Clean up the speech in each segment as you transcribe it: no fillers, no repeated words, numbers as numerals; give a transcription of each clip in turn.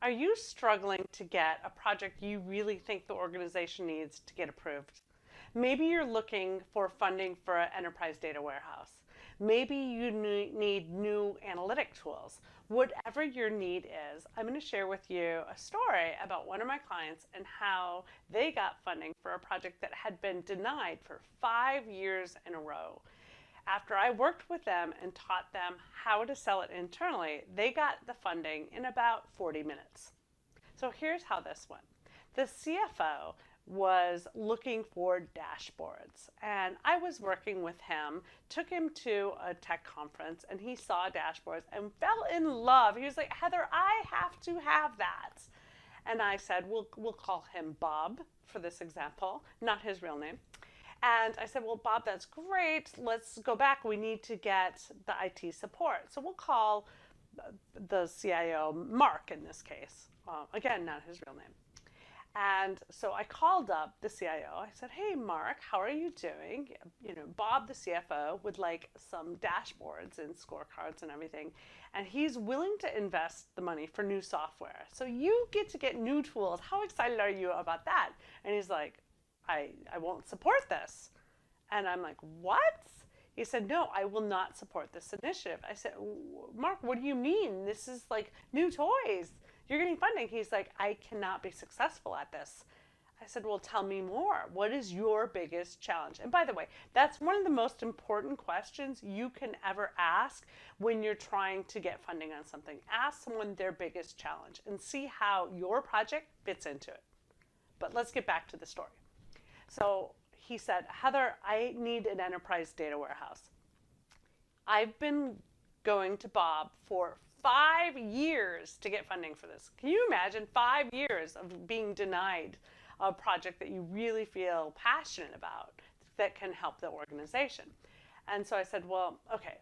Are you struggling to get a project you really think the organization needs to get approved? Maybe you're looking for funding for an enterprise data warehouse. Maybe you need new analytic tools. Whatever your need is, I'm going to share with you a story about one of my clients and how they got funding for a project that had been denied for 5 years in a row. After I worked with them and taught them how to sell it internally, they got the funding in about 40 minutes. So here's how this went. The CFO was looking for dashboards, and I was working with him, took him to a tech conference, and he saw dashboards and fell in love. He was like, Heather, I have to have that. And I said, we'll call him Bob for this example, not his real name. And I said, well, Bob, that's great. Let's go back. We need to get the IT support. So we'll call the CIO Mark in this case. Again, not his real name. And so I called up the CIO. I said, hey, Mark, how are you doing? Bob, the CFO, would like some dashboards and scorecards and everything. And he's willing to invest the money for new software. So you get new tools. How excited are you about that? And he's like, I won't support this. And I'm like, what? He said, no, I will not support this initiative. I said, Mark, what do you mean? This is like new toys. You're getting funding. He's like, I cannot be successful at this. I said, well, tell me more. What is your biggest challenge? And by the way, that's one of the most important questions you can ever ask when you're trying to get funding on something. Ask someone their biggest challenge and see how your project fits into it. But let's get back to the story. So he said, Heather, I need an enterprise data warehouse. I've been going to Bob for 5 years to get funding for this. Can you imagine 5 years of being denied a project that you really feel passionate about that can help the organization? And so I said, well, okay,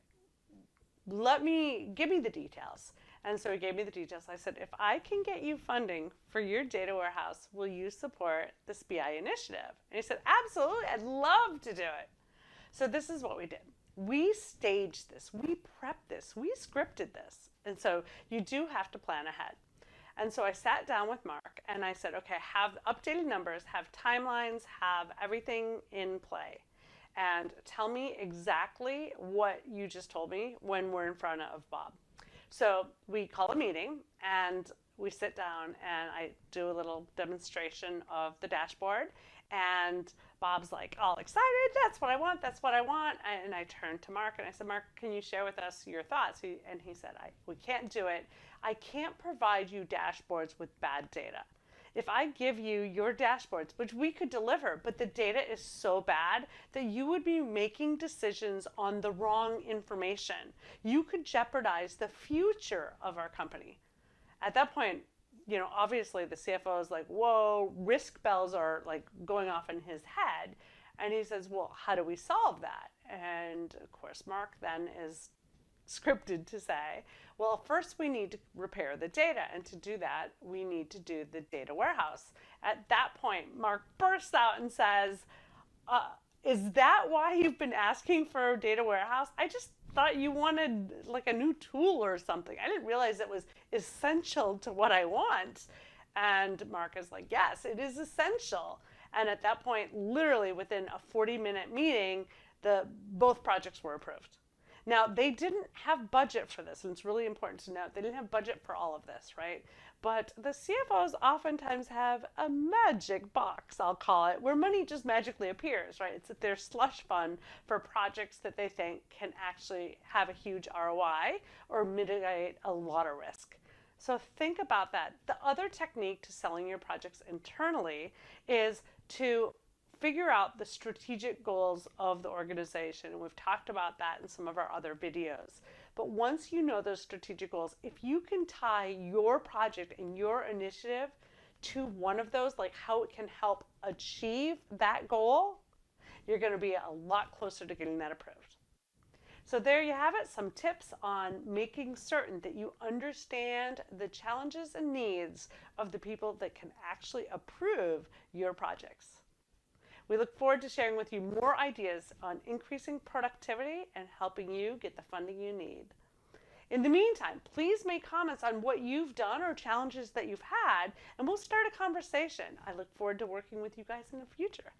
give me the details. And so he gave me the details. I said, if I can get you funding for your data warehouse, will you support this BI initiative? And he said, absolutely, I'd love to do it. So this is what we did. We staged this, we prepped this, we scripted this. And so you do have to plan ahead. And so I sat down with Mark and I said, okay, have updated numbers, have timelines, have everything in play. And tell me exactly what you just told me when we're in front of Bob. So we call a meeting and we sit down and I do a little demonstration of the dashboard. And Bob's like all excited, that's what I want, that's what I want. And I turned to Mark and I said, Mark, can you share with us your thoughts? And he said, we can't do it. I can't provide you dashboards with bad data. If I give you your dashboards, which we could deliver, but the data is so bad that you would be making decisions on the wrong information. You could jeopardize the future of our company. At that point, obviously the CFO is like, whoa, risk bells are like going off in his head. And he says, well, how do we solve that? And of course, Mark then is scripted to say, well, first we need to repair the data. And to do that, we need to do the data warehouse. At that point, Mark bursts out and says, is that why you've been asking for a data warehouse? I just thought you wanted like a new tool or something. I didn't realize it was essential to what I want. And Mark is like, yes, it is essential. And at that point, literally within a 40-minute meeting, both projects were approved. Now, they didn't have budget for this, and it's really important to note, they didn't have budget for all of this, right? But the CFOs oftentimes have a magic box, I'll call it, where money just magically appears, right? It's their slush fund for projects that they think can actually have a huge ROI or mitigate a lot of risk. So think about that. The other technique to selling your projects internally is to figure out the strategic goals of the organization. And we've talked about that in some of our other videos. But once you know those strategic goals, if you can tie your project and your initiative to one of those, like how it can help achieve that goal, you're going to be a lot closer to getting that approved. So there you have it, some tips on making certain that you understand the challenges and needs of the people that can actually approve your projects. We look forward to sharing with you more ideas on increasing productivity and helping you get the funding you need. In the meantime, please make comments on what you've done or challenges that you've had, and we'll start a conversation. I look forward to working with you guys in the future.